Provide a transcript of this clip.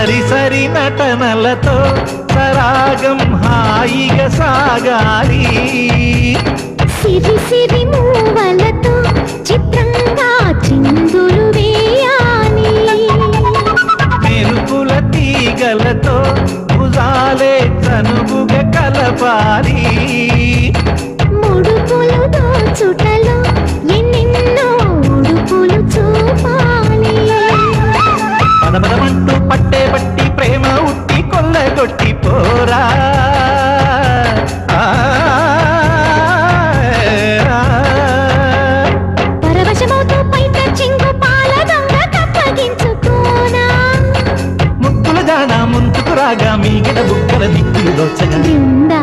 సరి సరి నటనలతో సరాగం హాయిగా సాగాలి సిరి సిరి మూవలతో చిత్రంగా చిందులు వేయాలి మెరుపుల తీగలతో భుజాలే చనువుగా కలపాలి ముడుపులు దోచుటలో ఎన్నెన్నో ఉడుపులు చూపాలి పదపదమంటూ పట్టే బట్టి ప్రేమ ఉట్టి కొల్లగొట్టి పోరా పరవశమవుతూ పైట చెంగు పాల దొంగ కప్పగించుకోనా ముక్కుల జాన ముందుకు రాగా మీగడ బుక్కల దిక్కులు దోచగా బృందా